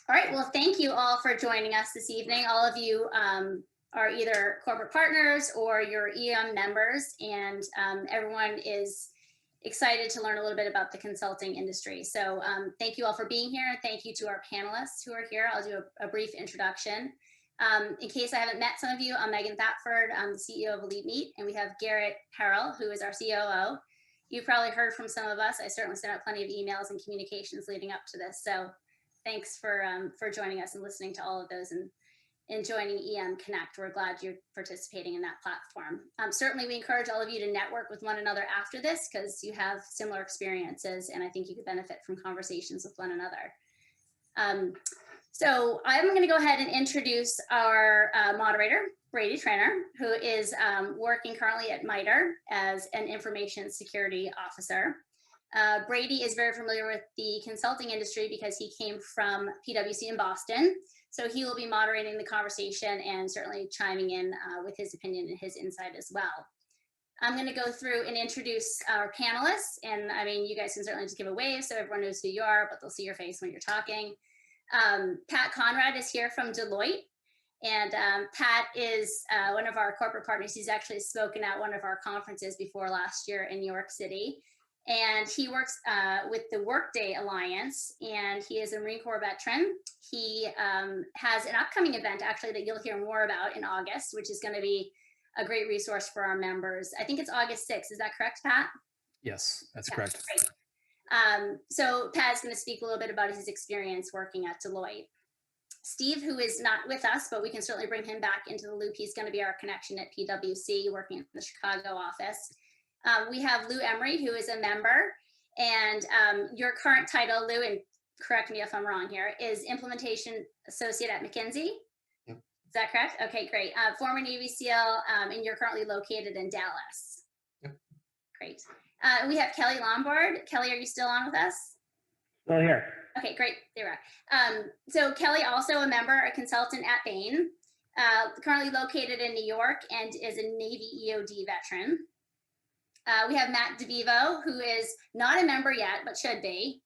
All right, well, thank you all for joining us this evening. All of you are either corporate partners or your EM members, and everyone is excited to learn a little bit about the consulting industry. So thank you all for being here, and thank you to our panelists who are here. I'll do a brief introduction. In case I haven't met some of you, I'm Megan Thetford. I'm the CEO of Elite Meat, and we have Garrett Harrell, who is our COO. You've probably heard from some of us. I certainly sent out plenty of emails and communications leading up to this. So thanks for joining us and listening to all of those and joining EM Connect. We're glad you're participating in that platform. Certainly, we encourage all of you to network with one another after this because you have similar experiences, and I think you could benefit from conversations with one another. So I'm going to go ahead and introduce our moderator, Brady Trainer, who is working currently at MITRE as an information security officer. Brady is very familiar with the consulting industry because he came from PwC in Boston. So he will be moderating the conversation and certainly chiming in with his opinion and his insight as well. I'm going to go through and introduce our panelists. And I mean, you guys can certainly just give a wave so everyone knows who you are, but they'll see your face when you're talking. Pat Conrad is here from Deloitte. And Pat is one of our corporate partners. He's actually spoken at one of our conferences before last year in New York City. And he works with the Workday Alliance, and he is a Marine Corps veteran. He has an upcoming event, actually, that you'll hear more about in August, which is going to be a great resource for our members. I think it's August 6th. Is that correct, Pat? Yes, that's correct. Great. So Pat is going to speak a little bit about his experience working at Deloitte. Steve, who is not with us, but we can certainly bring him back into the loop. He's going to be our connection at PwC, working in the Chicago office. We have Lou Emery, who is a member, and your current title, Lou, and correct me if I'm wrong here, is Implementation Associate at McKinsey. Yep. Is that correct? Okay, great. Former Navy SEAL, and you're currently located in Dallas. Yep. Great. We have Kelly Lombard. Kelly, are you still on with us? Still here. Okay, great. There we are. So Kelly, also a member, a consultant at Bain, currently located in New York and is a Navy EOD veteran. We have Matt DeVivo, who is not a member yet, but should be.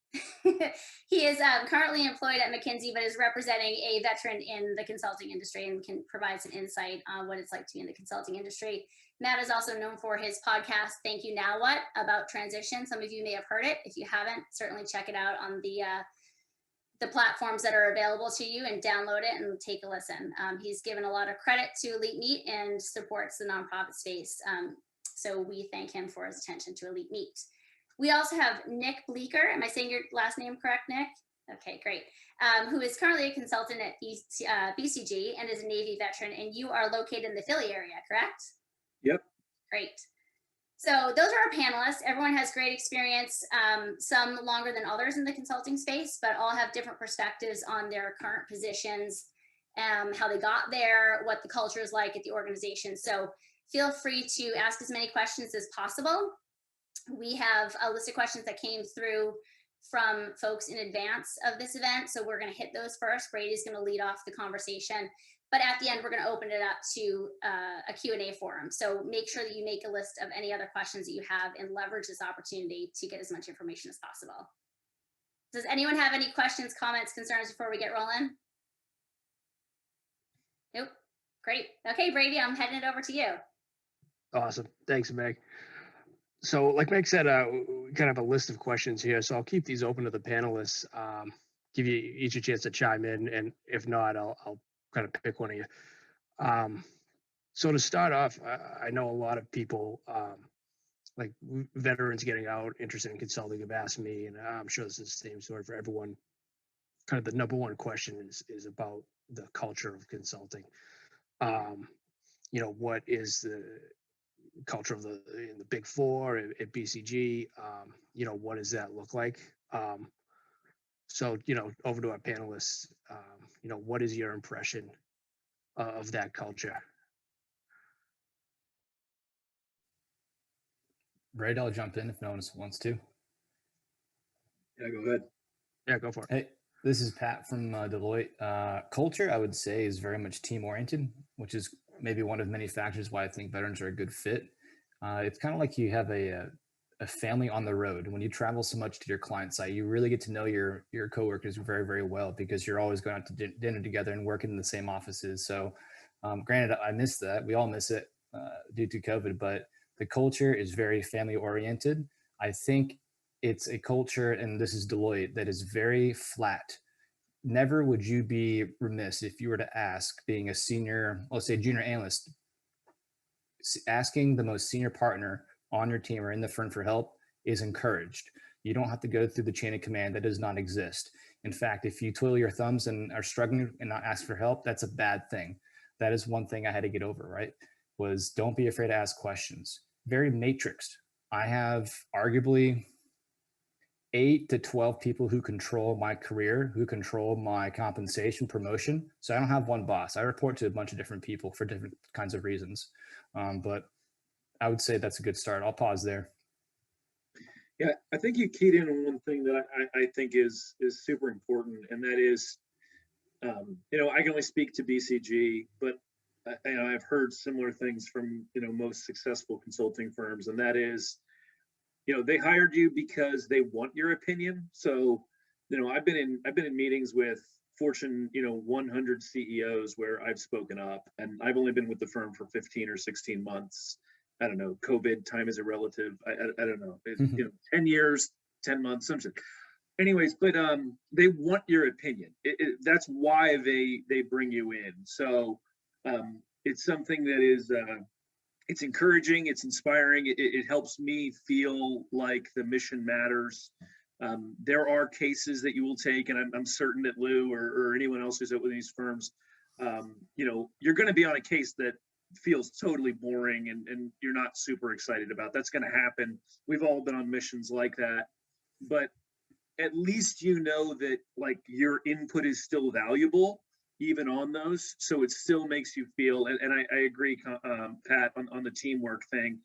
He is currently employed at McKinsey, but is representing a veteran in the consulting industry and can provide some insight on what it's like to be in the consulting industry. Matt is also known for his podcast, Thank You Now What, about transition. Some of you may have heard it. If you haven't, certainly check it out on the platforms that are available to you and download it and take a listen. He's given a lot of credit to Elite Meat and supports the nonprofit space. So we thank him for his attention to Elite Meat. We also have Nick Bleeker. Am I saying your last name correct, Nick? Okay, great. Who is currently a consultant at BCG and is a Navy veteran, and you are located in the Philly area, correct? Yep. Great. So those are our panelists. Everyone has great experience, some longer than others in the consulting space, but all have different perspectives on their current positions, how they got there, what the culture is like at the organization. So feel free to ask as many questions as possible. We have a list of questions that came through from folks in advance of this event. So we're going to hit those first. Brady's going to lead off the conversation. But at the end, we're going to open it up to a Q&A forum. So make sure that you make a list of any other questions that you have and leverage this opportunity to get as much information as possible. Does anyone have any questions, comments, concerns before we get rolling? Nope. Great. Okay, Brady, I'm heading it over to you. Awesome. Thanks, Meg. So like Meg said, we kind of have a list of questions here. So I'll keep these open to the panelists, give you each a chance to chime in. And if not, I'll kind of pick one of you. So to start off, I know a lot of people, like veterans getting out, interested in consulting, have asked me, and I'm sure this is the same story for everyone. Kind of the number one question is about the culture of consulting. What is the culture of in the Big Four at BCG? What does that look like? So, over to our panelists, what is your impression of that culture? Brady, I'll jump in if no one wants to. Yeah, go ahead. Yeah, go for it. Hey, this is Pat from Deloitte. Culture, I would say, is very much team-oriented, which is maybe one of many factors why I think veterans are a good fit. It's kind of like you have a a family on the road. When you travel so much to your client site, you really get to know your coworkers very, very well, because you're always going out to dinner together and working in the same offices. So granted, I miss that. We all miss it due to COVID, but the culture is very family oriented. I think it's a culture, and this is Deloitte, that is very flat. Never would you be remiss if you were to ask, being a senior, let's say junior analyst, asking the most senior partner on your team or in the firm for help is encouraged. You don't have to go through the chain of command. That does not exist. In fact, if you twiddle your thumbs and are struggling and not ask for help, that's a bad thing. That is one thing I had to get over, right? Was don't be afraid to ask questions. Very matrixed. I have arguably 8 to 12 people who control my career, who control my compensation, promotion. So I don't have one boss. I report to a bunch of different people for different kinds of reasons. But I would say that's a good start. I'll pause there. Yeah, I think you keyed in on one thing that I think is super important, and that is, I can only speak to BCG, but I've heard similar things from most successful consulting firms, and that is, they hired you because they want your opinion. So, I've been in meetings with Fortune 100 CEOs where I've spoken up, and I've only been with the firm for 15 or 16 months. I don't know. COVID time is a relative. I don't know. 10 years, 10 months, something. Anyways, but they want your opinion. That's why they bring you in. So it's something that is it's encouraging. It's inspiring. It helps me feel like the mission matters. There are cases that you will take, and I'm certain that Lou or anyone else who's at one of these firms, you're going to be on a case that feels totally boring and you're not super excited about. That's going to happen. We've all been on missions like that, but at least that like your input is still valuable even on those. So it still makes you feel, and I agree, Pat, on the teamwork thing.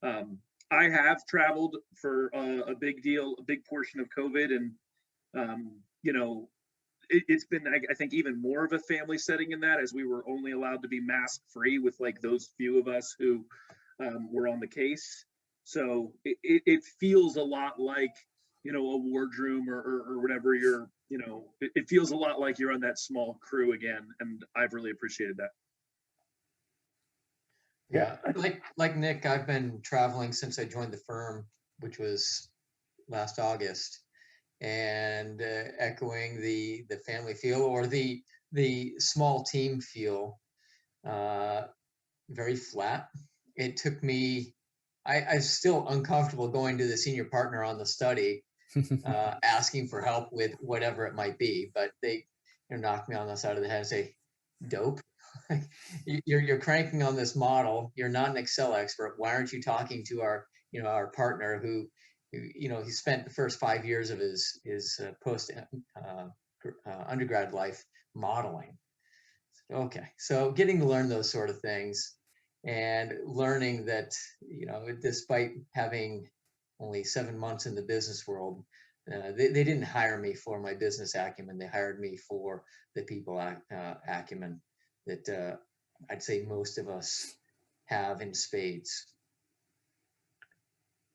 I have traveled for a big portion of COVID, and it's been, I think, even more of a family setting in that, as we were only allowed to be mask free with like those few of us who were on the case. So it feels a lot like, a wardroom or whatever it feels a lot like you're on that small crew again. And I've really appreciated that. Yeah, like Nick, I've been traveling since I joined the firm, which was last August. And echoing the family feel, or the small team feel, very flat. It took me, I'm still uncomfortable going to the senior partner on the study, asking for help with whatever it might be, but they knock me on the side of the head and say, dope. You're cranking on this model. You're not an Excel expert. Why aren't you talking to our partner who he spent the first 5 years of his post undergrad life modeling. Okay, so getting to learn those sort of things, and learning that despite having only 7 months in the business world, they didn't hire me for my business acumen. They hired me for the people acumen that I'd say most of us have in spades.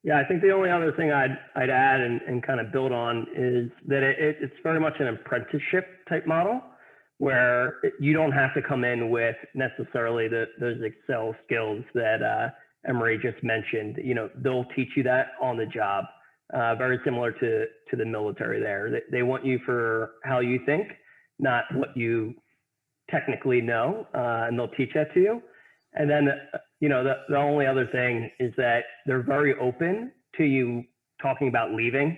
Yeah, I think the only other thing I'd add and kind of build on is that it's very much an apprenticeship type model, where you don't have to come in with necessarily those Excel skills that Emery just mentioned. They'll teach you that on the job, very similar to the military there. They want you for how you think, not what you technically know, and they'll teach that to you. And then, the only other thing is that they're very open to you talking about leaving.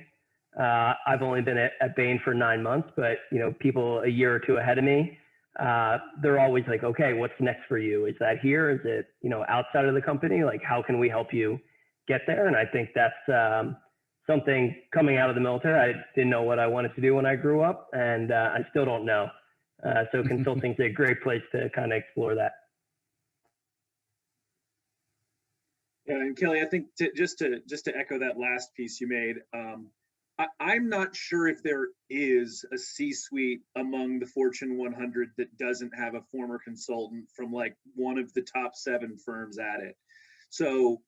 I've only been at Bain for 9 months, but, people a year or two ahead of me, they're always like, okay, what's next for you? Is that here? Is it, outside of the company? Like, how can we help you get there? And I think that's something coming out of the military. I didn't know what I wanted to do when I grew up, and I still don't know. So consulting is a great place to kind of explore that. Yeah, and Kelly, I think just to echo that last piece you made, I'm not sure if there is a C-suite among the Fortune 100 that doesn't have a former consultant from like one of the top 7 firms at it. So,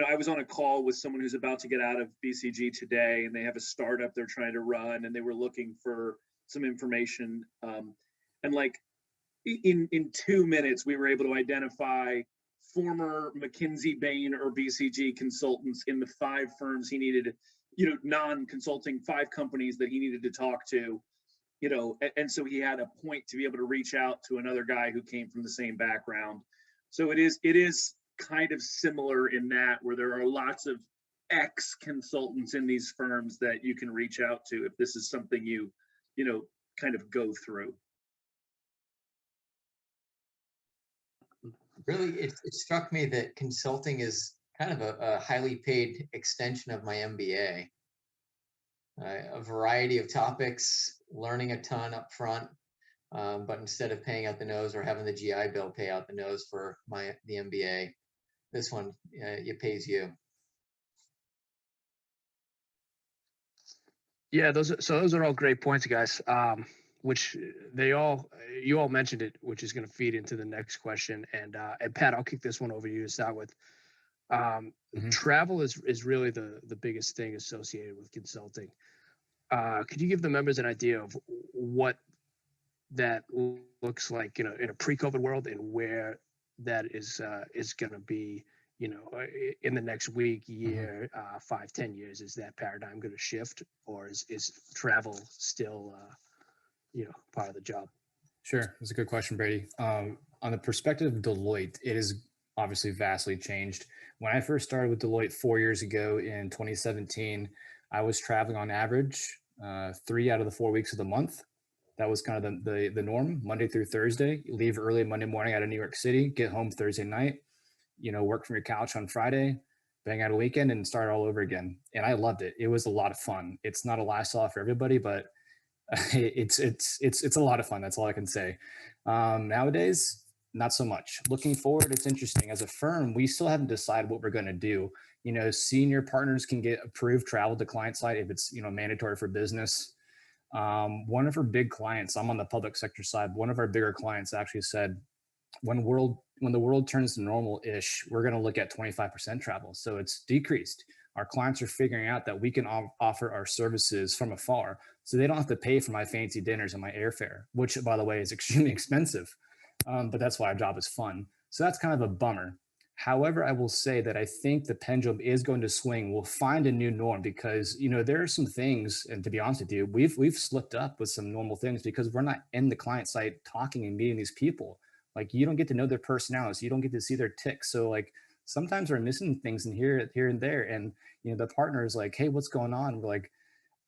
I was on a call with someone who's about to get out of BCG today, and they have a startup they're trying to run, and they were looking for some information. And like in 2 minutes, we were able to identify former McKinsey, Bain, or BCG consultants in the 5 firms he needed, non-consulting 5 companies that he needed to talk to, and so he had a point to be able to reach out to another guy who came from the same background. So it is kind of similar in that, where there are lots of ex-consultants in these firms that you can reach out to if this is something you kind of go through. Really, it struck me that consulting is kind of a highly paid extension of my MBA. A variety of topics, learning a ton up front, but instead of paying out the nose or having the GI Bill pay out the nose for the MBA, this one it pays you. Yeah, those are all great points, guys. Which you all mentioned it, which is going to feed into the next question. And Pat, I'll kick this one over to you to start with. Travel is really the biggest thing associated with consulting. Could you give the members an idea of what that looks like, in a pre-COVID world, and where that is going to be, in the next week, year, 5, 10 years? Is that paradigm going to shift, or is travel still, part of the job? Sure. That's a good question, Brady. On the perspective of Deloitte, it is obviously vastly changed. When I first started with Deloitte 4 years ago in 2017, I was traveling on average 3 out of the 4 weeks of the month. That was kind of the norm, Monday through Thursday. You leave early Monday morning out of New York City, get home Thursday night, work from your couch on Friday, bang out a weekend, and start all over again. And I loved it. It was a lot of fun. It's not a lifestyle for everybody, but it's a lot of fun. That's all I can say. Nowadays, not so much. Looking forward, it's interesting. As a firm, we still haven't decided what we're going to do. Senior partners can get approved travel to client side if it's mandatory for business. One of our big clients, I'm on the public sector side, one of our bigger clients actually said, when the world turns to normal-ish, we're going to look at 25% travel. So it's decreased. Our clients are figuring out that we can offer our services from afar, so they don't have to pay for my fancy dinners and my airfare, which, by the way, is extremely expensive. But that's why our job is fun. So that's kind of a bummer. However, I will say that I think the pendulum is going to swing. We'll find a new norm because, there are some things, and to be honest with you, we've slipped up with some normal things because we're not in the client side talking and meeting these people. Like, you don't get to know their personalities. You don't get to see their ticks. So like, sometimes we're missing things in here and there. And, the partner is like, hey, what's going on? We're like,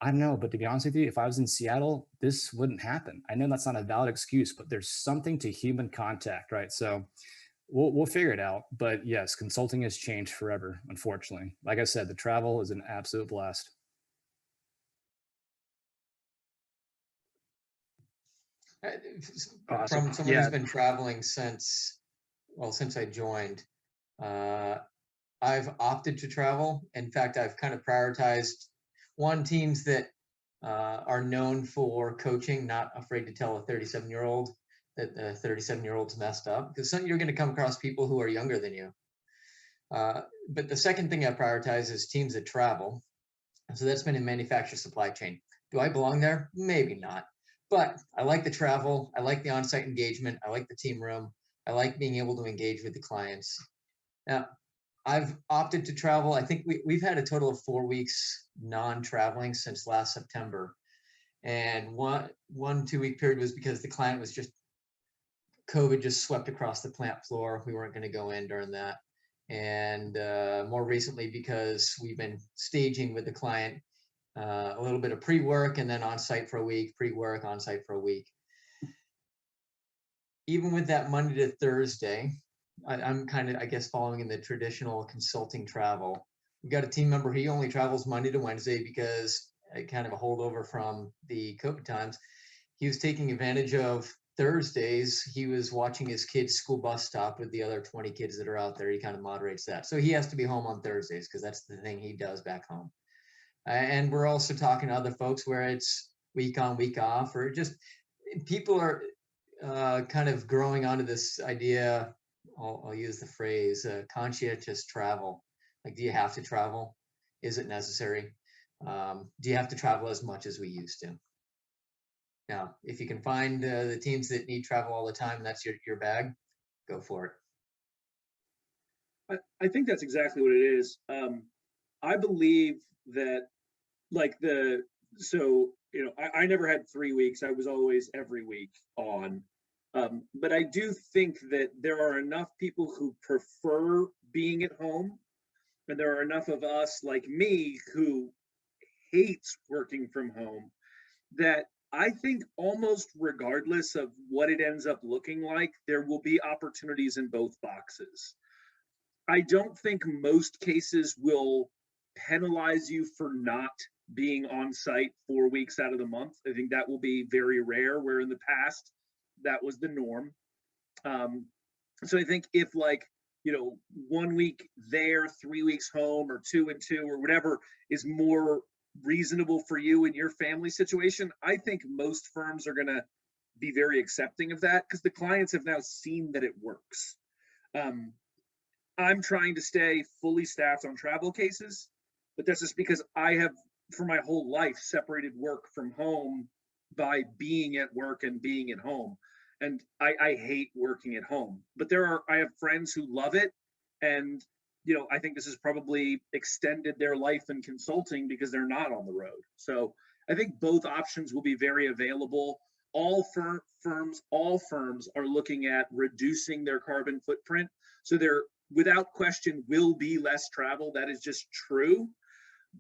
I don't know, but to be honest with you, if I was in Seattle, this wouldn't happen. I know that's not a valid excuse, but there's something to human contact, right? So we'll figure it out. But yes, consulting has changed forever, unfortunately. Like I said, the travel is an absolute blast. Awesome. From someone who's been traveling since I joined, I've opted to travel. In fact, I've kind of prioritized teams that are known for coaching, not afraid to tell a 37-year-old that the 37-year-old's messed up, because you're going to come across people who are younger than you. But the second thing I prioritize is teams that travel. So that's been in manufacturer supply chain. Do I belong there? Maybe not. But I like the travel. I like the on-site engagement. I like the team room. I like being able to engage with the clients. Now, I've opted to travel. I think we've had a total of 4 weeks non-traveling since last September. And one 2-week period was because the client was COVID just swept across the plant floor. We weren't going to go in during that. And more recently, because we've been staging with the client a little bit of pre-work and then on-site for a week, pre-work, on-site for a week. Even with that Monday to Thursday, I'm kind of, I guess, following in the traditional consulting travel. We got a team member, he only travels Monday to Wednesday because kind of a holdover from the COVID times. He was taking advantage of Thursdays. He was watching his kids' school bus stop with the other 20 kids that are out there. He kind of moderates that. So he has to be home on Thursdays because that's the thing he does back home. And we're also talking to other folks where it's week on, week off, or just people are kind of growing onto this idea. I'll use the phrase conscientious travel. Like, do you have to travel? Is it necessary? Do you have to travel as much as we used to? Now, if you can find the teams that need travel all the time, that's your bag, go for it. I think that's exactly what it is. I believe that like I never had 3 weeks. I was always every week on. But I do think that there are enough people who prefer being at home, and there are enough of us like me who hates working from home, that I think almost regardless of what it ends up looking like, there will be opportunities in both boxes. I don't think most cases will penalize you for not being on site 4 weeks out of the month. I think that will be very rare, where in the past that was the norm. So I think if 1 week there, 3 weeks home, or 2 and 2, or whatever is more reasonable for you and your family situation, I think most firms are going to be very accepting of that, because the clients have now seen that it works. I'm trying to stay fully staffed on travel cases, but that's just because I have, for my whole life, separated work from home by being at work and being at home. And I hate working at home, but I have friends who love it. And, I think this has probably extended their life in consulting because they're not on the road. So I think both options will be very available. All firms are looking at reducing their carbon footprint. So there, without question, will be less travel. That is just true.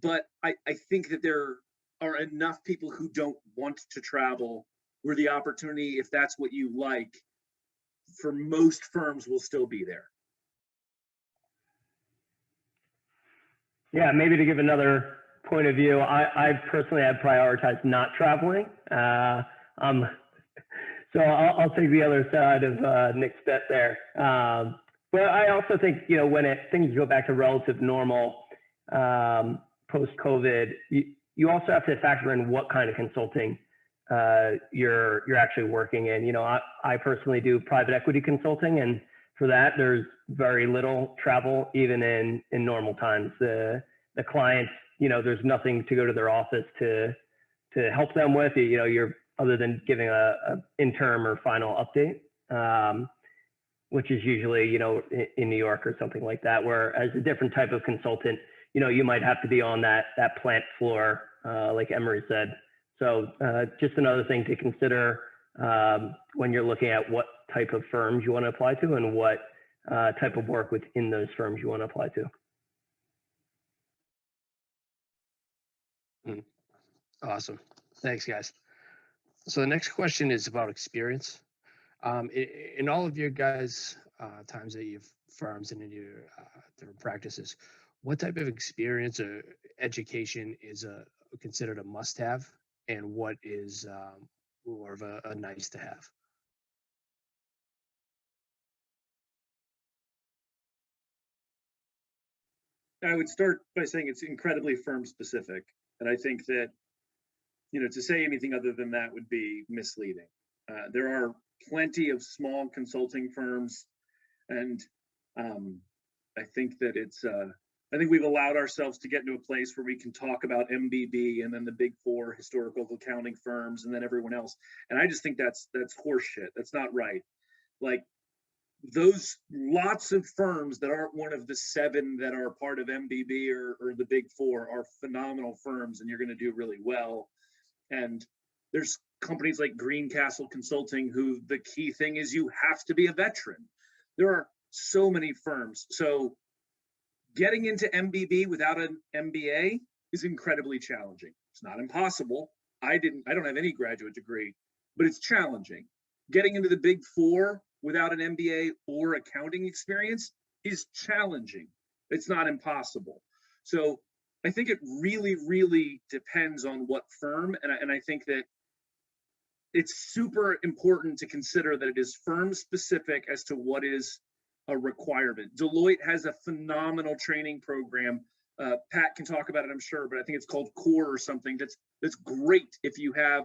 But I think that there are enough people who don't want to travel where the opportunity, if that's what you like, for most firms will still be there. Yeah, maybe to give another point of view, I personally have prioritized not traveling. So I'll take the other side of Nick's bet there. But I also think, when things go back to relative normal post-COVID, you also have to factor in what kind of consulting you're actually working in. I personally do private equity consulting, and for that, there's very little travel, even in normal times. The clients, there's nothing to go to their office to help them with. You're other than giving a interim or final update, which is usually in New York or something like that. Where as a different type of consultant, you might have to be on that plant floor, like Emery said. So just another thing to consider when you're looking at what type of firms you want to apply to and what type of work within those firms you want to apply to. Awesome. Thanks, guys. So the next question is about experience. In all of your guys' times that you've firms and in your different practices, what type of experience or education is considered a must-have, and what is more of a nice to have? I would start by saying it's incredibly firm specific. And I think that, to say anything other than that would be misleading. There are plenty of small consulting firms, and I think that I think we've allowed ourselves to get into a place where we can talk about MBB and then the big four historical accounting firms and then everyone else. And I just think that's horseshit. That's not right. Like, those lots of firms that aren't one of the 7 that are part of MBB or the big four are phenomenal firms, and you're going to do really well. And there's companies like Greencastle Consulting, who the key thing is you have to be a veteran. There are so many firms. So getting into MBB without an MBA is incredibly challenging. It's not impossible. I don't have any graduate degree, but it's challenging. Getting into the big four without an MBA or accounting experience is challenging. It's not impossible. So I think it really, really depends on what firm. And I think that it's super important to consider that it is firm specific as to what is a requirement. Deloitte has a phenomenal training program. Pat can talk about it, I'm sure, but I think it's called CORE or something. That's great if you have,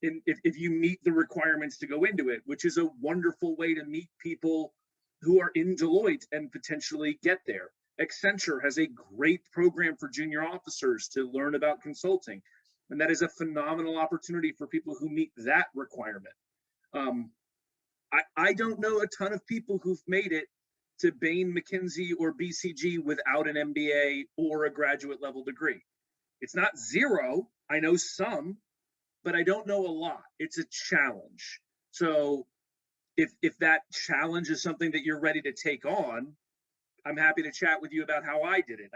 if you meet the requirements to go into it, which is a wonderful way to meet people who are in Deloitte and potentially get there. Accenture has a great program for junior officers to learn about consulting. And that is a phenomenal opportunity for people who meet that requirement. I don't know a ton of people who've made it to Bain, McKinsey, or BCG without an MBA or a graduate level degree. It's not zero. I know some, but I don't know a lot. It's a challenge. So if that challenge is something that you're ready to take on, I'm happy to chat with you about how I did it.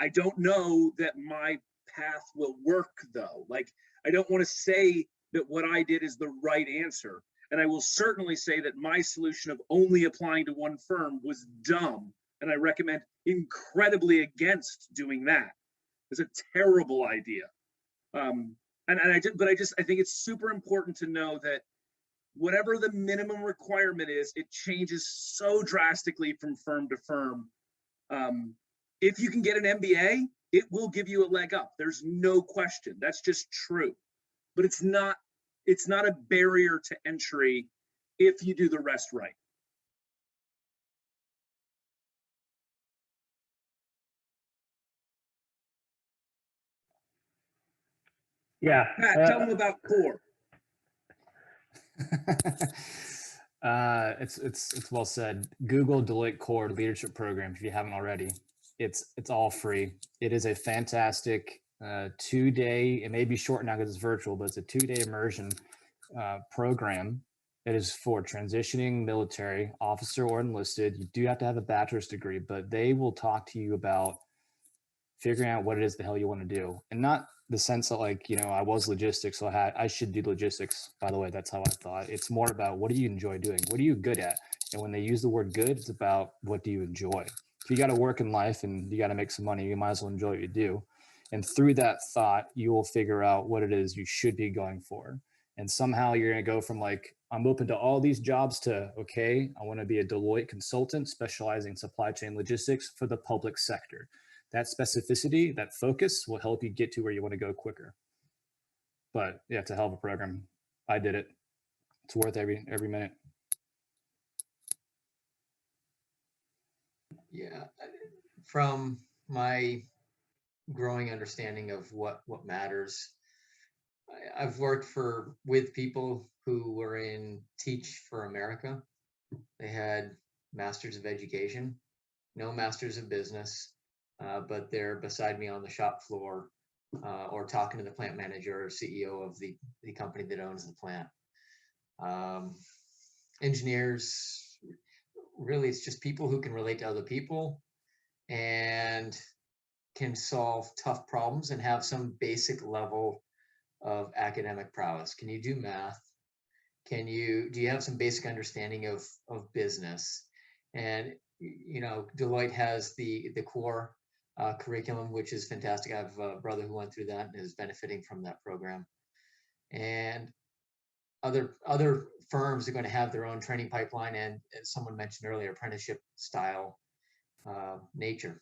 I don't know that my path will work though. Like, I don't want to say that what I did is the right answer. And I will certainly say that my solution of only applying to one firm was dumb. And I recommend incredibly against doing that. It's a terrible idea. I think it's super important to know that whatever the minimum requirement is, it changes so drastically from firm to firm. If you can get an MBA, it will give you a leg up. There's no question. That's just true. But it's not a barrier to entry if you do the rest right. Yeah. Matt, tell them about CORE. It's well said. Google Deloitte Core Leadership Program if you haven't already. It's all free. It is a fantastic 2-day. It may be short now because it's virtual, but it's a 2-day immersion program. It is for transitioning military officer or enlisted. You do have to have a bachelor's degree, but they will talk to you about figuring out what it is the hell you want to do, and not the sense that, like, I was logistics, so I should do logistics. By the way, that's how I thought. It's more about, what do you enjoy doing? What are you good at? And when they use the word good, it's about, what do you enjoy? If you got to work in life and you got to make some money, you might as well enjoy what you do. And through that thought, you will figure out what it is you should be going for. And somehow you're going to go from, like, I'm open to all these jobs to, okay, I want to be a Deloitte consultant specializing in supply chain logistics for the public sector. That specificity, that focus will help you get to where you want to go quicker. But yeah, it's a hell of a program. I did it. It's worth every minute. Yeah, from my growing understanding of what matters, I've worked with people who were in Teach for America. They had masters of education, no masters of business, but they're beside me on the shop floor or talking to the plant manager or CEO of the company that owns the plant. Engineers, really, it's just people who can relate to other people and can solve tough problems and have some basic level of academic prowess. Can you do math? Do you have some basic understanding of business? And Deloitte has the core curriculum, which is fantastic. I have a brother who went through that and is benefiting from that program. And other firms are going to have their own training pipeline, and as someone mentioned earlier, apprenticeship style nature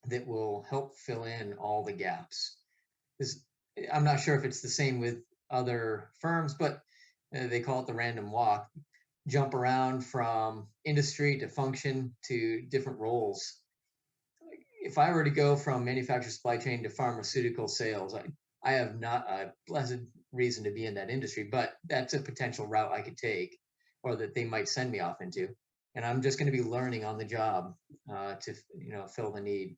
that will help fill in all the gaps. I'm not sure if it's the same with other firms, but they call it the random walk. Jump around from industry to function to different roles. If I were to go from manufacturer supply chain to pharmaceutical sales, I have not a blessed reason to be in that industry, but that's a potential route I could take, or that they might send me off into. And I'm just going to be learning on the job to fill the need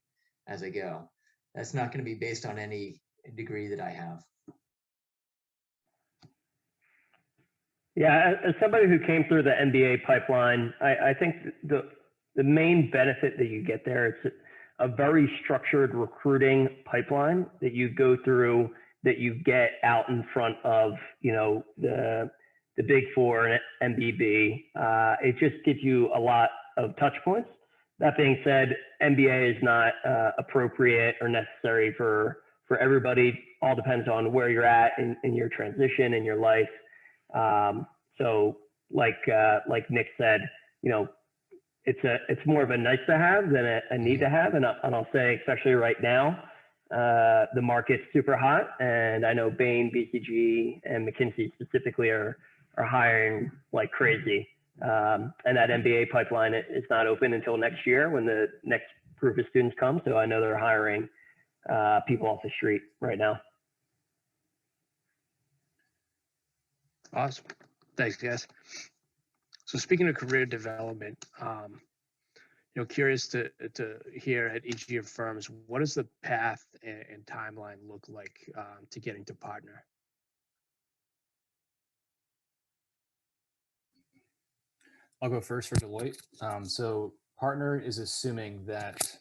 as I go. That's not going to be based on any degree that I have. Yeah, as somebody who came through the MBA pipeline, I think the main benefit that you get there, it's a very structured recruiting pipeline that you go through, that you get out in front of, the Big Four and MBB. It just gives you a lot of touch points. That being said, MBA is not appropriate or necessary for everybody. All depends on where you're at in your transition in your life. So like Nick said, it's more of a nice to have than a need to have. And I'll say, especially right now, the market's super hot, and I know Bain, BCG, and McKinsey specifically are hiring like crazy. And that MBA pipeline is not open until next year when the next group of students come. So I know they're hiring people off the street right now. Awesome. Thanks, guys. So speaking of career development, curious to hear at each of your firms, what does the path and timeline look like to getting to partner? I'll go first for Deloitte. So partner is assuming that,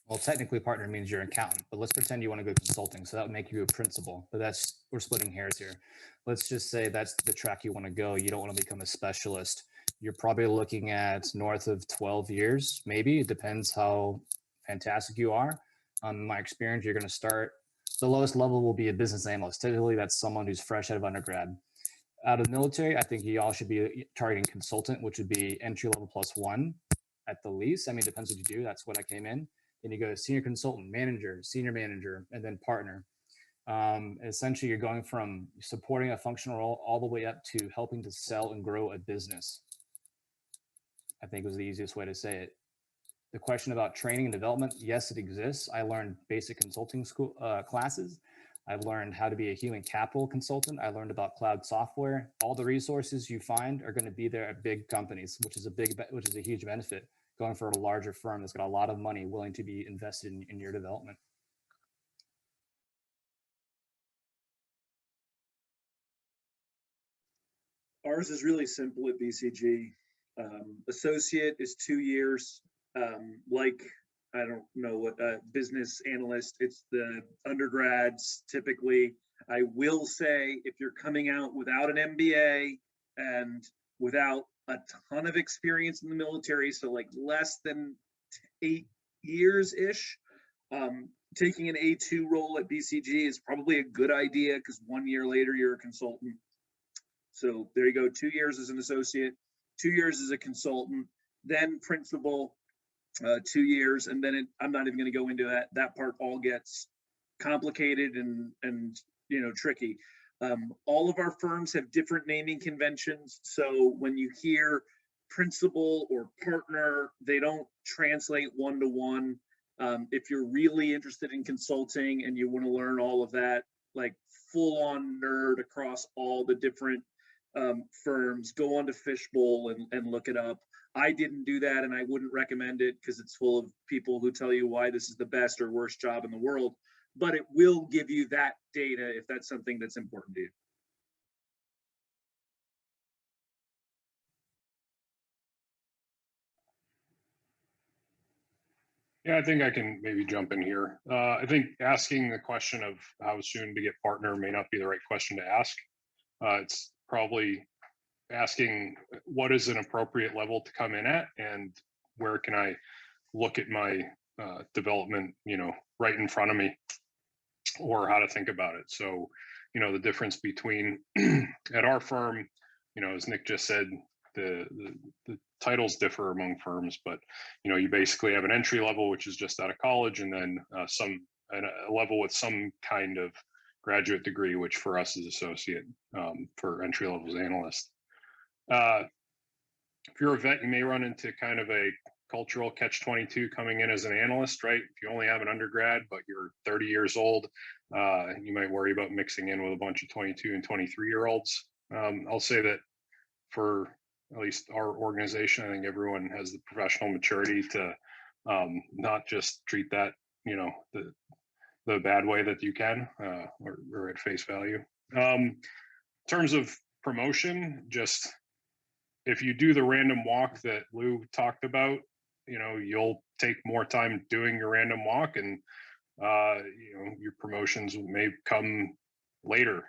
well, technically partner means you're an accountant, but let's pretend you want to go consulting. So that would make you a principal, but we're splitting hairs here. Let's just say that's the track you want to go. You don't want to become a specialist. You're probably looking at north of 12 years, maybe. It depends how fantastic you are. In my experience, you're going to start, the lowest level will be a business analyst. Typically, that's someone who's fresh out of undergrad. Out of the military, I think you all should be targeting consultant, which would be entry level +1 at the least. I mean, it depends what you do. That's what I came in. Then you go to senior consultant, manager, senior manager, and then partner. Essentially, you're going from supporting a functional role all the way up to helping to sell and grow a business. I think was the easiest way to say it. The question about training and development, yes, it exists. I learned basic consulting school classes. I've learned how to be a human capital consultant. I learned about cloud software. All the resources you find are going to be there at big companies, which is a huge benefit. Going for a larger firm that's got a lot of money willing to be invested in your development. Ours is really simple at BCG. Associate is 2 years. Like, I don't know what business analyst, it's the undergrads typically. I will say if you're coming out without an MBA and without a ton of experience in the military, so like less than 8 years-ish, taking an A2 role at BCG is probably a good idea because 1 year later you're a consultant. So there you go, 2 years as an associate, 2 years as a consultant, then principal, 2 years, and then I'm not even going to go into that. That part all gets complicated and tricky. All of our firms have different naming conventions. So when you hear principal or partner, they don't translate one-to-one. If you're really interested in consulting and you want to learn all of that, like full-on nerd across all the different firms, go onto Fishbowl and look it up. I didn't do that, and I wouldn't recommend it because it's full of people who tell you why this is the best or worst job in the world, but it will give you that data if that's something that's important to you. Yeah, I think I can maybe jump in here. I think asking the question of how soon to get partner may not be the right question to ask. It's probably asking what is an appropriate level to come in at and where can I look at my development, right in front of me, or how to think about it. So, the difference between at our firm, as Nick just said, the titles differ among firms, but you basically have an entry level, which is just out of college, and then a level with some kind of graduate degree, which for us is associate, for entry level as analyst. If you're a vet, you may run into kind of a cultural catch-22 coming in as an analyst, right? If you only have an undergrad, but you're 30 years old, you might worry about mixing in with a bunch of 22 and 23-year-olds. I'll say that for at least our organization, I think everyone has the professional maturity to not just treat that, the bad way that you can, or at face value. In terms of promotion, just if you do the random walk that Lou talked about, you'll take more time doing your random walk, and your promotions may come later.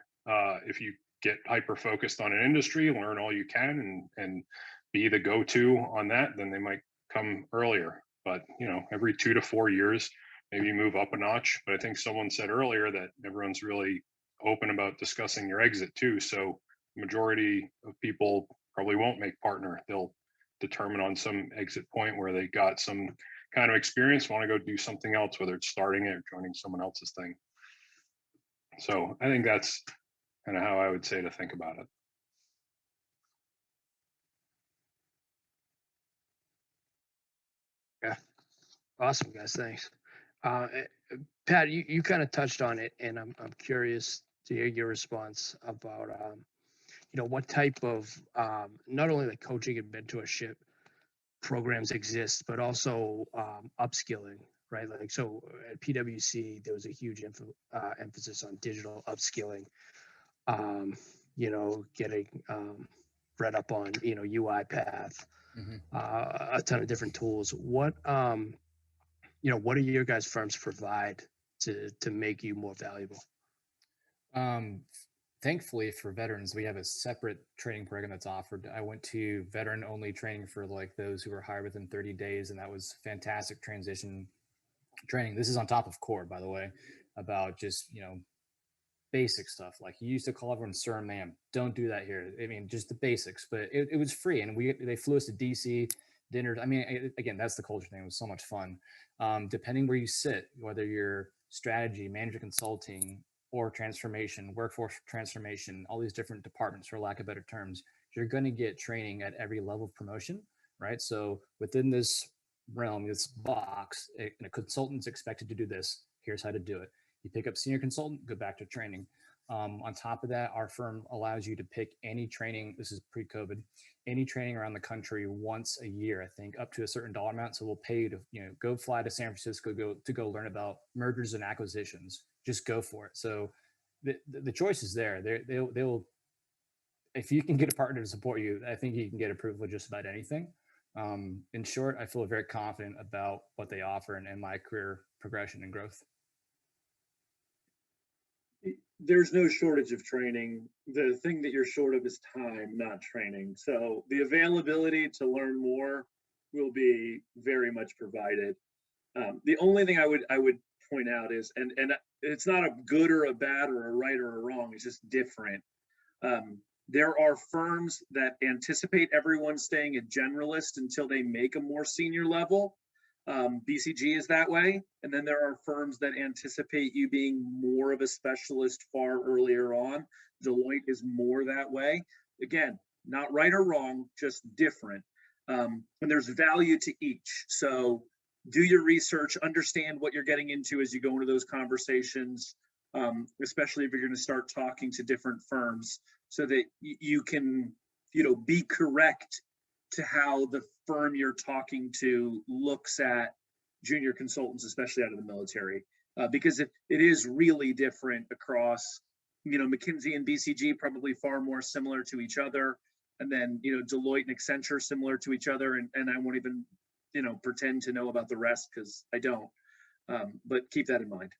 If you get hyper focused on an industry, learn all you can and be the go-to on that, then they might come earlier. But every 2 to 4 years, maybe you move up a notch. But I think someone said earlier that everyone's really open about discussing your exit too. So majority of people probably won't make partner. They'll determine on some exit point where they got some kind of experience, want to go do something else, whether it's starting it or joining someone else's thing. So I think that's kind of how I would say to think about it. Awesome, guys. Thanks. Pat, you kind of touched on it, and I'm curious to hear your response about what type of not only like coaching and mentorship programs exist, but also upskilling, right? Like, so at PwC, there was a huge emphasis on digital upskilling, getting read up on, UiPath, a ton of different tools. What are your guys' firms provide to make you more valuable? Thankfully for veterans, we have a separate training program that's offered. I went to veteran only training for like those who were hired within 30 days, and that was fantastic transition training. This is on top of core, by the way, about just, basic stuff. Like you used to call everyone sir and ma'am. Don't do that here. I mean, just the basics, but it was free. And they flew us to DC, dinner. I mean, again, that's the culture thing. It was so much fun. Depending where you sit, whether you're strategy, management consulting, or transformation, workforce transformation, all these different departments, for lack of better terms, you're going to get training at every level of promotion, right? So within this realm, this box, a consultant's expected to do this. Here's how to do it. You pick up senior consultant, go back to training. On top of that, our firm allows you to pick any training. This is pre-COVID, any training around the country once a year, I think, up to a certain dollar amount. So we'll pay you to, go fly to San Francisco, go learn about mergers and acquisitions. Just go for it. So the choice is there. They'll, if you can get a partner to support you, I think you can get approval of just about anything. In short, I feel very confident about what they offer and my career progression and growth. There's no shortage of training. The thing that you're short of is time, not training. So the availability to learn more will be very much provided. The only thing I would point out is, and it's not a good or a bad or a right or a wrong, it's just different. There are firms that anticipate everyone staying a generalist until they make a more senior level. BCG is that way. And then there are firms that anticipate you being more of a specialist far earlier on. Deloitte is more that way. Again, not right or wrong, just different. And there's value to each. So do your research, understand what you're getting into as you go into those conversations, especially if you're going to start talking to different firms, so that you can, be correct to how the firm you're talking to looks at junior consultants, especially out of the military, because it is really different across, McKinsey and BCG probably far more similar to each other. And then, Deloitte and Accenture similar to each other. And I won't even, pretend to know about the rest because I don't, but keep that in mind.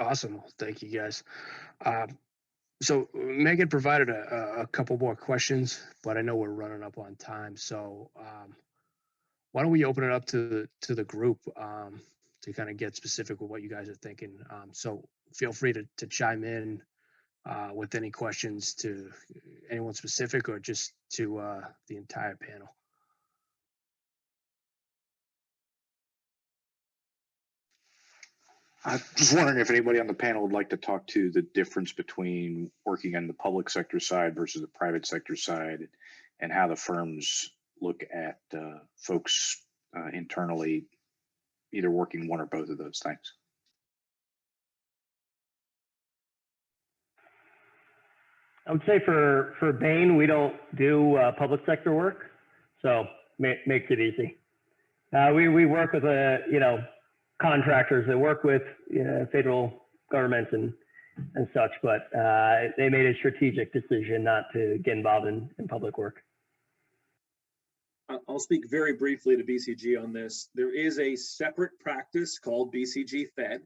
Awesome. Thank you, guys. So Megan provided a couple more questions, but I know we're running up on time. So why don't we open it up to the group to kind of get specific with what you guys are thinking. So feel free to chime in with any questions to anyone specific or just to the entire panel. I'm just wondering if anybody on the panel would like to talk to the difference between working on the public sector side versus the private sector side, and how the firms look at folks internally, either working one or both of those things. I would say for Bain, we don't do public sector work, so makes it easy. We work with contractors that work with federal governments and such, but they made a strategic decision not to get involved in public work. I'll speak very briefly to BCG on this. There is a separate practice called BCG Fed.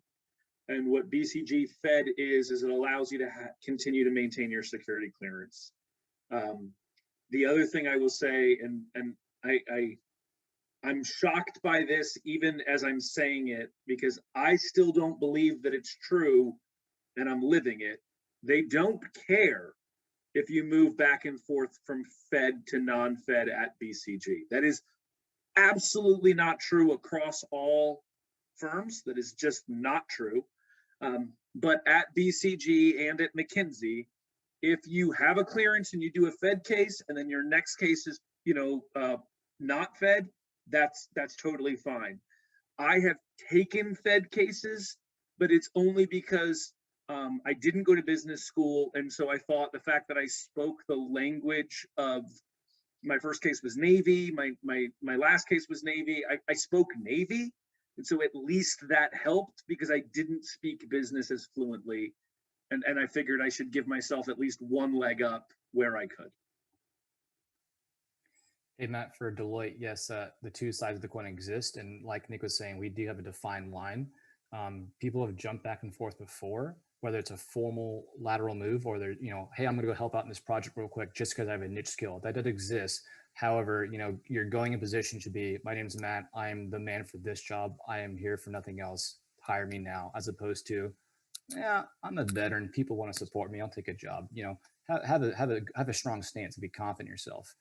And what BCG Fed is it allows you to continue to maintain your security clearance. The other thing I will say, and I'm shocked by this even as I'm saying it, because I still don't believe that it's true and I'm living it. They don't care if you move back and forth from Fed to non-Fed at BCG. That is absolutely not true across all firms. That is just not true. But at BCG and at McKinsey, if you have a clearance and you do a Fed case and then your next case is, not Fed, that's totally fine. I have taken Fed cases, but it's only because I didn't go to business school. And so I thought the fact that I spoke the language of, my first case was Navy, my last case was Navy, I spoke Navy. And so at least that helped because I didn't speak business as fluently. And I figured I should give myself at least one leg up where I could. Hey, Matt, for Deloitte, yes, the two sides of the coin exist. And like Nick was saying, we do have a defined line. People have jumped back and forth before, whether it's a formal lateral move or they're, hey, I'm going to go help out in this project real quick just because I have a niche skill. That does exist. However, you're going in position to be, my name's Matt. I am the man for this job. I am here for nothing else. Hire me now, as opposed to, yeah, I'm a veteran. People want to support me. I'll take a job. Have a strong stance and be confident in yourself.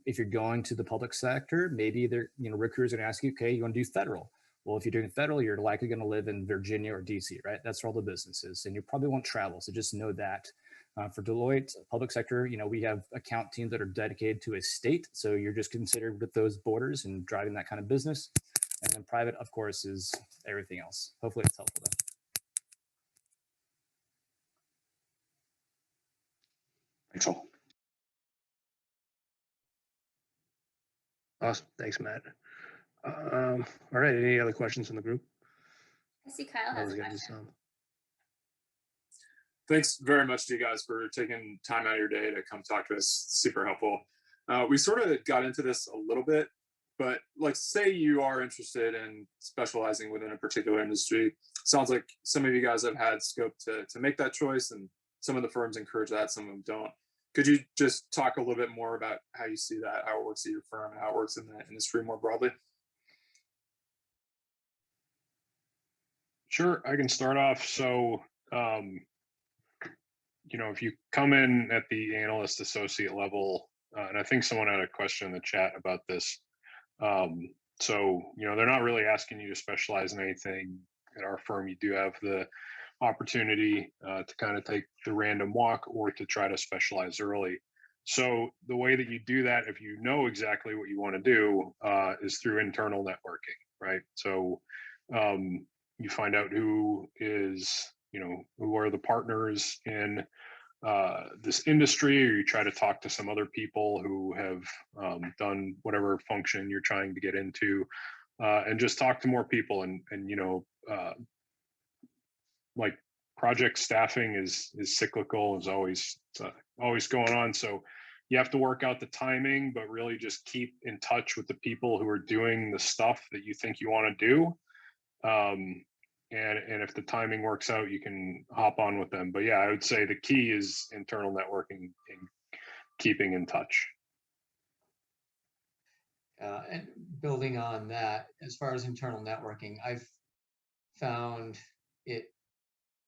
If you're going to the public sector, maybe they're, recruiters are going to ask you, okay, you want to do federal? Well, if you're doing federal, you're likely going to live in Virginia or DC, right? That's where all the businesses, and you probably won't travel. So just know that. For Deloitte, public sector, we have account teams that are dedicated to a state. So you're just considered with those borders and driving that kind of business. And then private, of course, is everything else. Hopefully it's helpful though. Thanks all. Awesome. Thanks, Matt. All right. Any other questions from the group? I see Kyle has a question. Thanks very much to you guys for taking time out of your day to come talk to us. Super helpful. We sort of got into this a little bit, but like, say you are interested in specializing within a particular industry. Sounds like some of you guys have had scope to make that choice, and some of the firms encourage that, some of them don't. Could you just talk a little bit more about how you see that, how it works at your firm, and how it works in the industry more broadly? Sure, I can start off. So, if you come in at the analyst associate level, and I think someone had a question in the chat about this. So, they're not really asking you to specialize in anything. At our firm, you do have the opportunity to kind of take the random walk or to try to specialize early. So the way that you do that, if you know exactly what you want to do, is through internal networking, right? So you find out who is, who are the partners in this industry, or you try to talk to some other people who have done whatever function you're trying to get into, and just talk to more people. And like, project staffing is cyclical, is always going on. So you have to work out the timing, but really just keep in touch with the people who are doing the stuff that you think you want to do. And if the timing works out, you can hop on with them. But yeah, I would say the key is internal networking and keeping in touch. And building on that, as far as internal networking, I've found it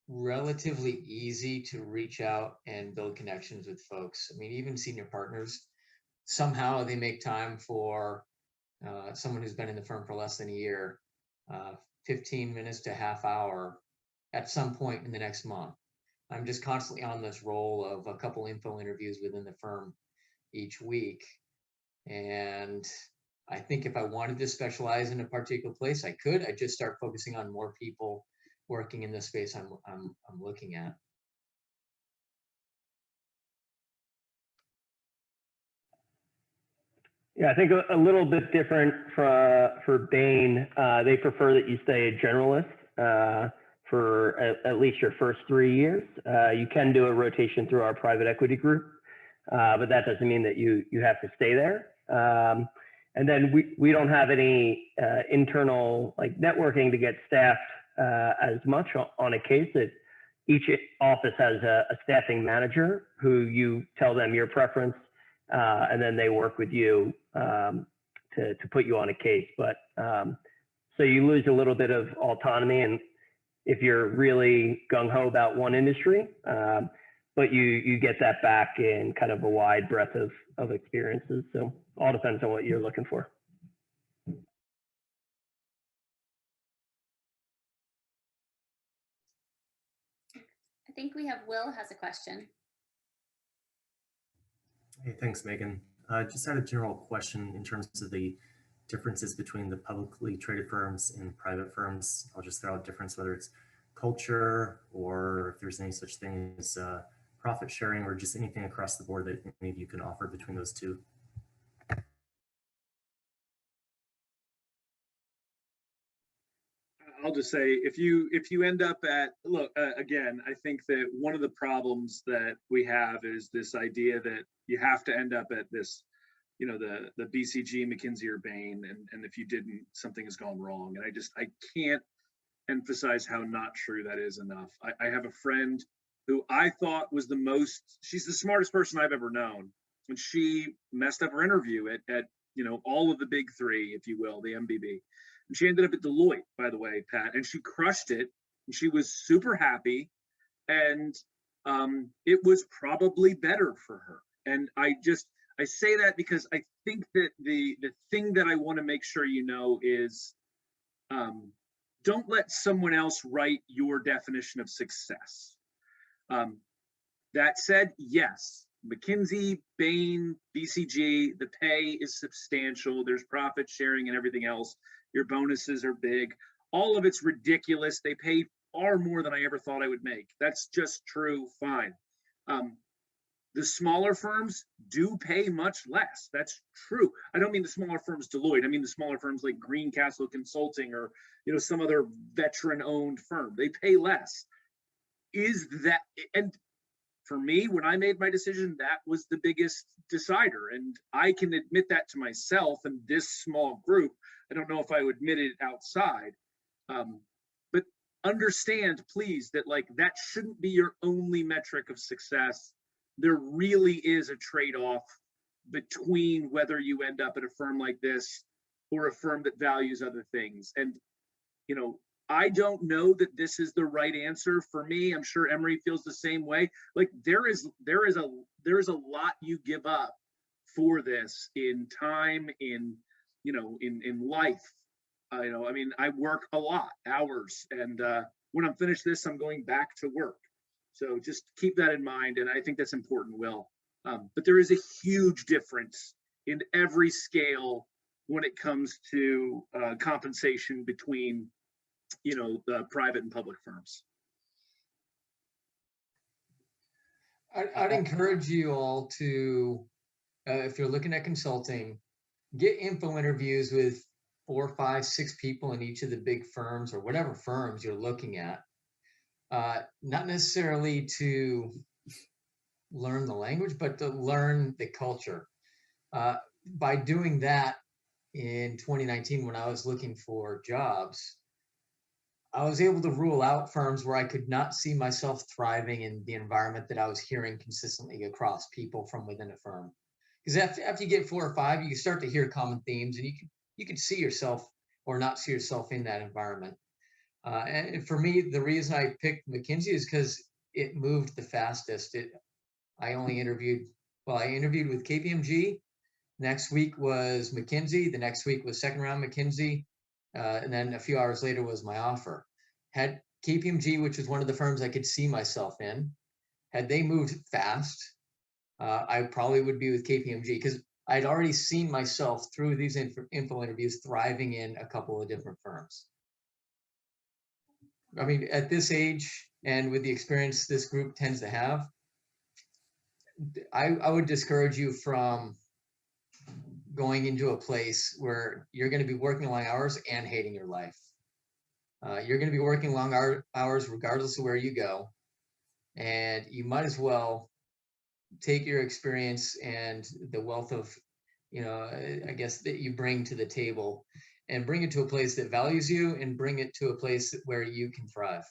relatively easy to reach out and build connections with folks. I mean, even senior partners, somehow they make time for someone who's been in the firm for less than a year, 15 minutes to half hour at some point in the next month. I'm just constantly on this roll of a couple info interviews within the firm each week. And I think if I wanted to specialize in a particular place, I could. I just start focusing on more people working in the space I'm looking at. Yeah, I think a little bit different for Bain. They prefer that you stay a generalist for at least your first 3 years. You can do a rotation through our private equity group, but that doesn't mean that you have to stay there. And then we don't have any internal like networking to get staffed as much on a case. That each office has a staffing manager who you tell them your preference, and then they work with you to put you on a case. But so you lose a little bit of autonomy, and if you're really gung-ho about one industry, but you get that back in kind of a wide breadth of experiences. So all depends on what you're looking for. think we have Will has a question. Hey, thanks, Megan. I just had a general question in terms of the differences between the publicly traded firms and private firms. I'll just throw out difference, whether it's culture or if there's any such thing as profit sharing or just anything across the board that maybe you can offer between those two. I'll just say, if you end up at, look, again, I think that one of the problems that we have is this idea that you have to end up at this, you know, the BCG, McKinsey, or Bain, and if you didn't, something has gone wrong. And I can't emphasize how not true that is enough. I have a friend who I thought was she's the smartest person I've ever known, and she messed up her interview at you know, all of the big three, if you will, the MBB. And she ended up at Deloitte, by the way, Pat, and she crushed it. And she was super happy, and it was probably better for her. And I say that because I think that the thing that I want to make sure you know is, don't let someone else write your definition of success. That said, yes, McKinsey, Bain, BCG, the pay is substantial. There's profit sharing and everything else. Your bonuses are big. All of it's ridiculous. They pay far more than I ever thought I would make. That's just true. Fine. The smaller firms do pay much less. That's true. I don't mean the smaller firms Deloitte. I mean the smaller firms like Greencastle Consulting or, you know, some other veteran-owned firm. They pay less. Is that, and for me, when I made my decision, that was the biggest decider. And I can admit that to myself and this small group. I don't know if I would admit it outside. But understand, please, that like that shouldn't be your only metric of success. There really is a trade-off between whether you end up at a firm like this or a firm that values other things. And, you know, I don't know that this is the right answer for me. I'm sure Emery feels the same way. Like there is a lot you give up for this in time, in, you know, in life. You know, I mean, I work a lot, hours, and when I'm finished this, I'm going back to work. So just keep that in mind, and I think that's important, Will. But there is a huge difference in every scale when it comes to compensation between, you know, the private and public firms. I'd encourage you all to, if you're looking at consulting, get info interviews with 4, 5, 6 people in each of the big firms or whatever firms you're looking at. Not necessarily to learn the language, but to learn the culture. By doing that in 2019, when I was looking for jobs, I was able to rule out firms where I could not see myself thriving in the environment that I was hearing consistently across people from within a firm. Because after you get 4 or 5, you start to hear common themes, and you can see yourself or not see yourself in that environment. And for me, the reason I picked McKinsey is because it moved the fastest. I interviewed with KPMG. Next week was McKinsey. The next week was second round McKinsey. And then a few hours later was my offer. Had KPMG, which was one of the firms I could see myself in, had they moved fast, I probably would be with KPMG because I'd already seen myself through these info interviews thriving in a couple of different firms. I mean, at this age and with the experience this group tends to have, I would discourage you from going into a place where you're going to be working long hours and hating your life. You're going to be working long hours regardless of where you go. And you might as well take your experience and the wealth of, you know, I guess that you bring to the table and bring it to a place that values you and bring it to a place where you can thrive.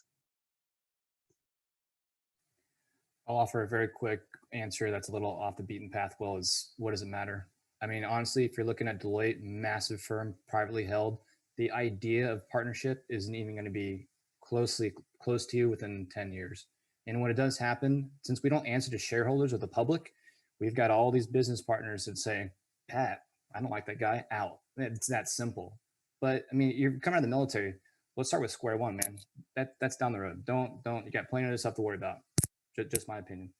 I'll offer a very quick answer that's a little off the beaten path. Well, is what does it matter? I mean, honestly, if you're looking at Deloitte, massive firm, privately held, the idea of partnership isn't even going to be close to you within 10 years. And when it does happen, since we don't answer to shareholders or the public, we've got all these business partners that say, Pat, I don't like that guy, out. It's that simple. But I mean, you're coming out of the military. Let's start with square one, man. That's down the road. Don't, you got plenty of stuff to worry about. Just my opinion.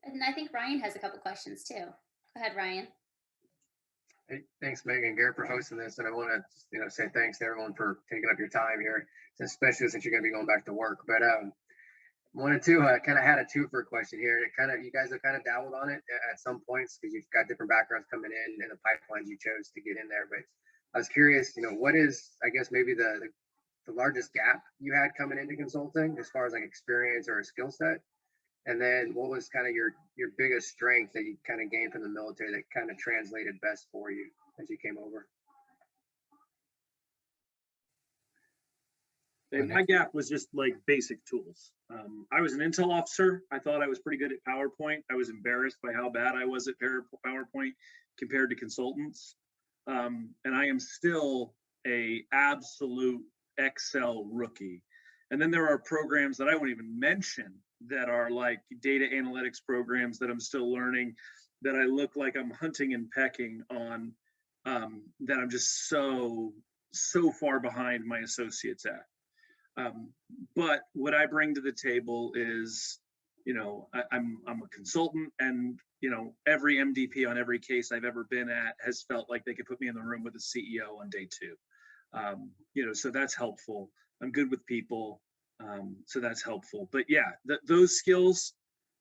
And I think Ryan has a couple questions too. Go ahead, Ryan. Hey, thanks, Megan and Garrett, for hosting this, and I want to, say thanks to everyone for taking up your time here, especially since you're going to be going back to work. But wanted to kind of had a two-for question here. You guys have kind of dabbled on it at some points because you've got different backgrounds coming in and the pipelines you chose to get in there. But I was curious, what is, I guess, maybe the largest gap you had coming into consulting as far as like experience or a skill set? And then what was kind of your biggest strength that you kind of gained from the military that kind of translated best for you as you came over? My gap was just like basic tools. I was an Intel officer. I thought I was pretty good at PowerPoint. I was embarrassed by how bad I was at PowerPoint compared to consultants. And I am still a absolute Excel rookie. And then there are programs that I won't even mention that are like data analytics programs that I'm still learning, that I look like I'm hunting and pecking on, that I'm just so far behind my associates at. But what I bring to the table is, I'm a consultant, and every MDP on every case I've ever been at has felt like they could put me in the room with the CEO on day 2. So that's helpful. I'm good with people, so that's helpful. But yeah, those skills,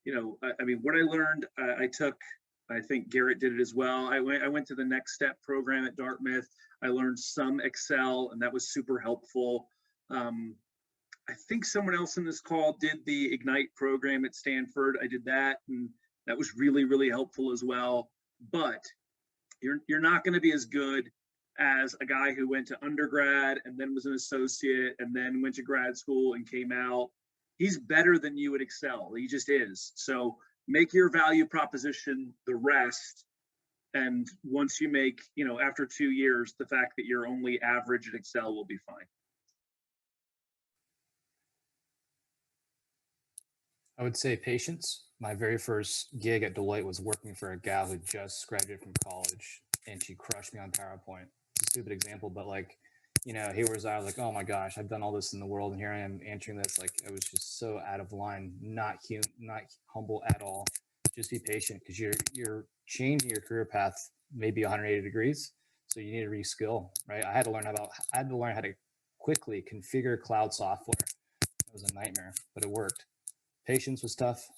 what I learned, I think Garrett did it as well. I went to the Next Step program at Dartmouth. I learned some Excel, and that was super helpful. I think someone else in this call did the Ignite program at Stanford. I did that, and that was really, really helpful as well. But you're not going to be as good as a guy who went to undergrad and then was an associate and then went to grad school and came out. He's better than you at Excel. He just is. So make your value proposition the rest. And once you make, after 2 years, the fact that you're only average at Excel will be fine. I would say patience. My very first gig at Deloitte was working for a gal who just graduated from college, and she crushed me on PowerPoint. It's a stupid example, but here was I was like, oh my gosh, I've done all this in the world, and here I am answering this. Like, it was just so out of line, not humble at all. Just be patient, because you're changing your career path maybe 180 degrees, so you need to reskill, right? I had to learn how to quickly configure cloud software. It was a nightmare, but it worked. Patience was tough.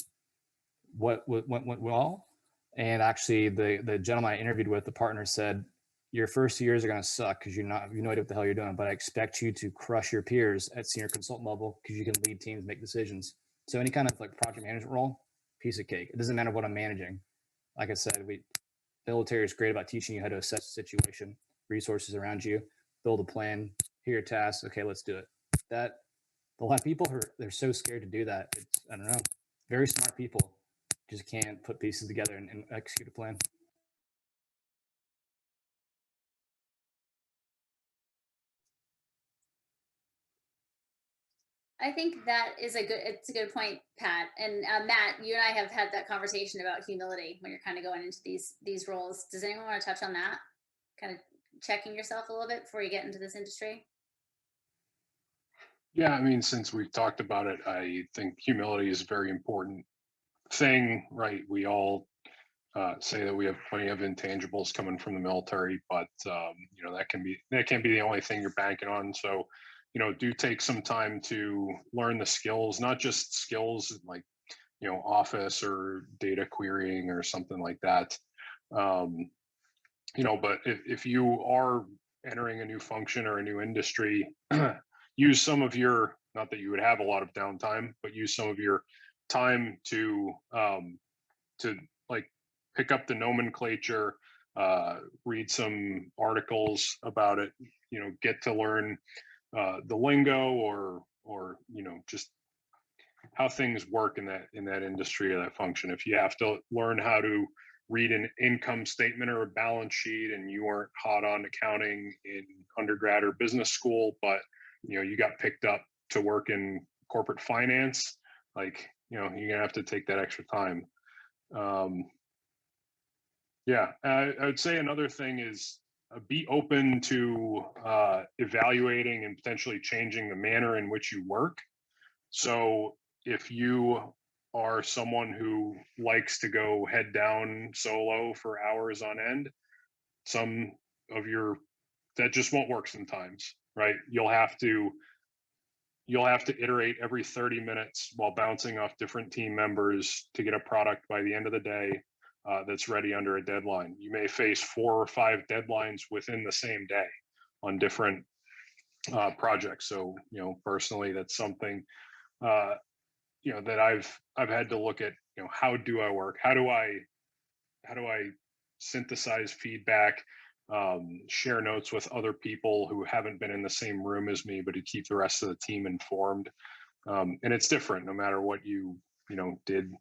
What went well, and actually the gentleman I interviewed with, the partner, said, your first years are going to suck because you have no idea what the hell you're doing, but I expect you to crush your peers at senior consultant level because you can lead teams, make decisions. So any kind of like project management role, piece of cake. It doesn't matter what I'm managing. Like I said, military is great about teaching you how to assess the situation, resources around you, build a plan, here your tasks. Okay, let's do it. A lot of people they're so scared to do that. I don't know. Very smart people just can't put pieces together and execute a plan. I think it's a good point, Pat. And Matt, you and I have had that conversation about humility when you're kind of going into these roles. Does anyone want to touch on that? Kind of checking yourself a little bit before you get into this industry? Yeah, since we've talked about it, I think humility is a very important thing, right? We all say that we have plenty of intangibles coming from the military, but that can't be the only thing you're banking on. So, do take some time to learn the skills, not just skills like office or data querying or something like that. But if you are entering a new function or a new industry, use some of your, not that you would have a lot of downtime, but use some of your time to like pick up the nomenclature, read some articles about it, get to learn the lingo or just how things work in that industry or that function. If you have to learn how to read an income statement or a balance sheet and you weren't hot on accounting in undergrad or business school, but you got picked up to work in corporate finance, you're gonna have to take that extra time. I would say another thing is be open to evaluating and potentially changing the manner in which you work. So if you are someone who likes to go head down solo for hours on end, some of your, that just won't work sometimes, right? You'll have to iterate every 30 minutes while bouncing off different team members to get a product by the end of the day that's ready under a deadline. You may face 4 or 5 deadlines within the same day on different projects. So, personally, that's something, that I've had to look at, how do I work? How do I synthesize feedback, share notes with other people who haven't been in the same room as me, but to keep the rest of the team informed. And it's different no matter what you did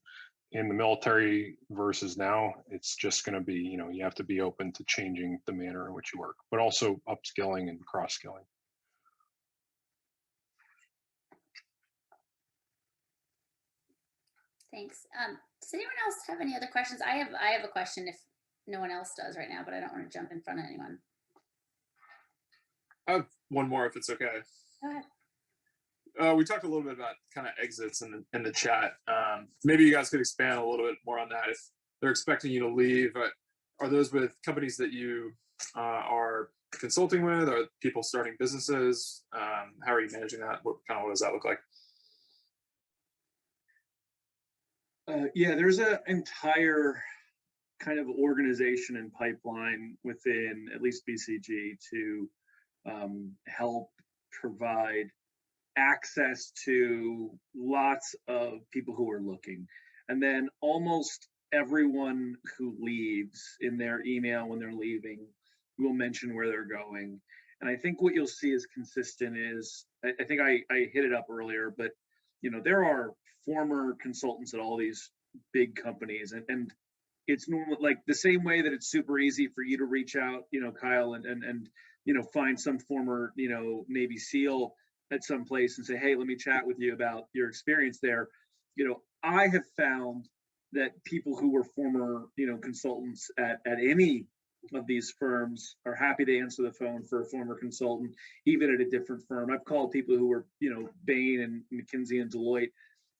in the military versus now. It's just going to be, you have to be open to changing the manner in which you work, but also upskilling and cross-skilling. Thanks. Does anyone else have any other questions? I have a question if no one else does right now, but I don't want to jump in front of anyone. I have one more if it's okay. Go ahead. We talked a little bit about kind of exits in the chat. Maybe you guys could expand a little bit more on that. If they're expecting you to leave, are those with companies that you are consulting with, or people starting businesses? How are you managing that? What does that look like? Yeah, there's an entire kind of organization and pipeline within at least BCG to help provide access to lots of people who are looking. And then almost everyone who leaves in their email when they're leaving will mention where they're going. And I think what you'll see is consistent is, I think I hit it up earlier, but there are former consultants at all these big companies, and it's normal, like the same way that it's super easy for you to reach out, Kyle, and find some former, Navy SEAL at some place and say, hey, let me chat with you about your experience there. I have found that people who were former, consultants at any of these firms are happy to answer the phone for a former consultant, even at a different firm. I've called people who were, Bain and McKinsey and Deloitte,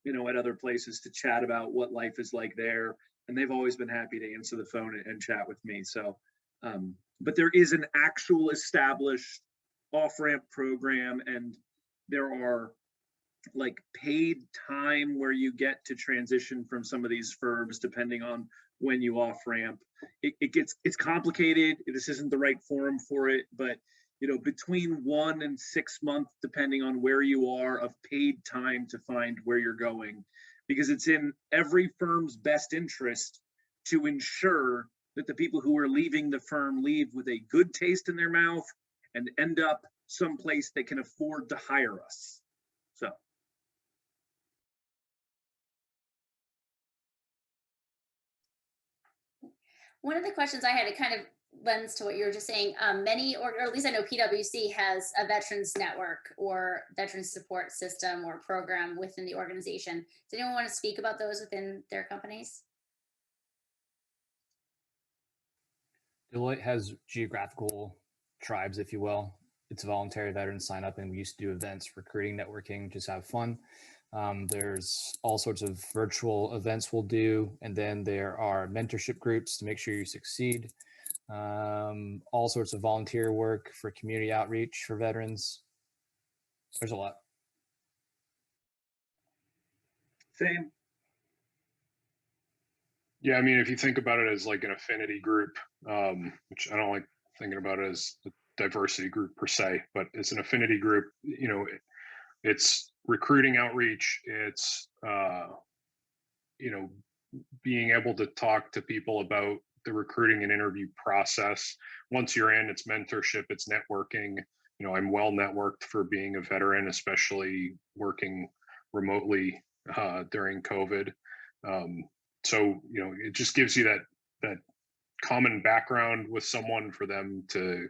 at other places to chat about what life is like there. And they've always been happy to answer the phone and chat with me. So, but there is an actual established off-ramp program, and there are like paid time where you get to transition from some of these firms depending on when you off-ramp. It's complicated. This isn't the right forum for it, but between 1 and 6 months, depending on where you are, of paid time to find where you're going, because it's in every firm's best interest to ensure that the people who are leaving the firm leave with a good taste in their mouth and end up someplace that can afford to hire us. So. One of the questions I had, it kind of lends to what you were just saying. Many, or at least I know PwC has a veterans network or veterans support system or program within the organization. Does anyone want to speak about those within their companies? Deloitte has geographical tribes, if you will. It's voluntary veterans sign up, and we used to do events, recruiting, networking, just have fun. There's all sorts of virtual events we'll do, and then there are mentorship groups to make sure you succeed. All sorts of volunteer work for community outreach for veterans. There's a lot. Same. Yeah, I mean, if you think about it as like an affinity group, which I don't like thinking about it as a diversity group per se, but it's an affinity group, it's recruiting outreach, it's, being able to talk to people about the recruiting and interview process. Once you're in, it's mentorship, it's networking. I'm well networked for being a veteran, especially working remotely during COVID. So, it just gives you that common background with someone for them to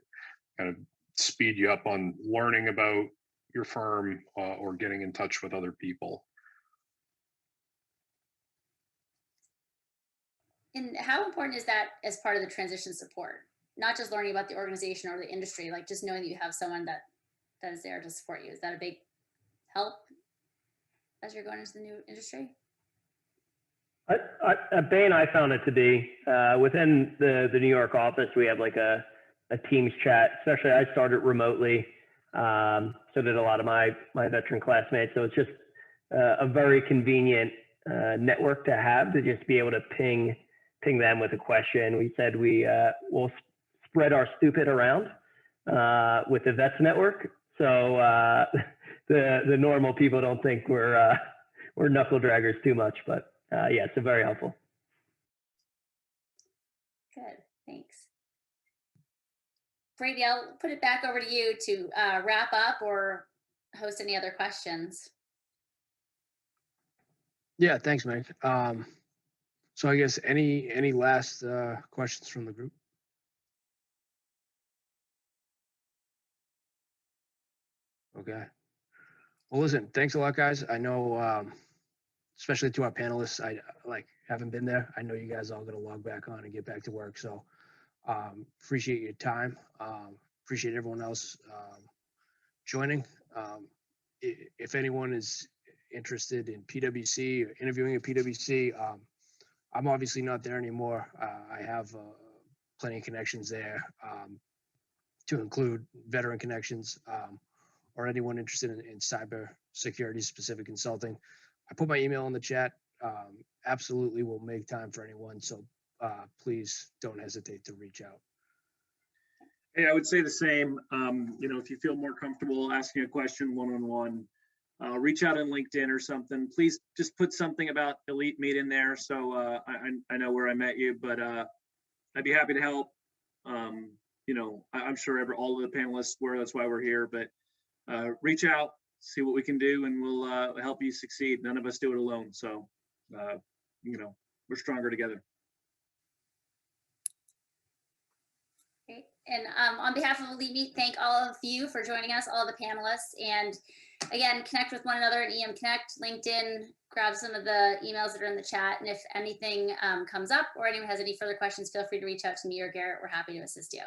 kind of speed you up on learning about your firm or getting in touch with other people. And how important is that as part of the transition support? not just learning about the organization or the industry, like just knowing that you have someone that is there to support you. Is that a big help as you're going into the new industry? At Bain, I found it to be within the New York office. We have like a Teams chat. Especially, I started remotely, so did a lot of my veteran classmates. So it's just a very convenient network to have, to just be able to ping them with a question. We said we'll spread our stupid around with the Vets Network, so the normal people don't think we're knuckle draggers too much. But yeah, so very helpful. Good, thanks. Brady, I'll put it back over to you to wrap up or host any other questions. Yeah, thanks, Meg. So I guess any last questions from the group? Okay. Well, listen, thanks a lot, guys. I know, especially to our panelists, I haven't been there. I know you guys all going to log back on and get back to work. So appreciate your time. Appreciate everyone else joining. If anyone is interested in PwC or interviewing at PwC, I'm obviously not there anymore. I have plenty of connections there, to include veteran connections, or anyone interested in cyber security specific consulting. I put my email in the chat. Absolutely will make time for anyone. So please don't hesitate to reach out. Hey, I would say the same. If you feel more comfortable asking a question one-on-one, reach out on LinkedIn or something. Please just put something about Elite Meet in there, so I know where I met you. But I'd be happy to help. I'm sure all of the panelists were. That's why we're here. But reach out, see what we can do, and we'll help you succeed. None of us do it alone. So we're stronger together. Great. And on behalf of Elite Meet, thank all of you for joining us, all the panelists. And again, connect with one another at EM Connect, LinkedIn, grab some of the emails that are in the chat. And if anything comes up or anyone has any further questions, feel free to reach out to me or Garrett. We're happy to assist you.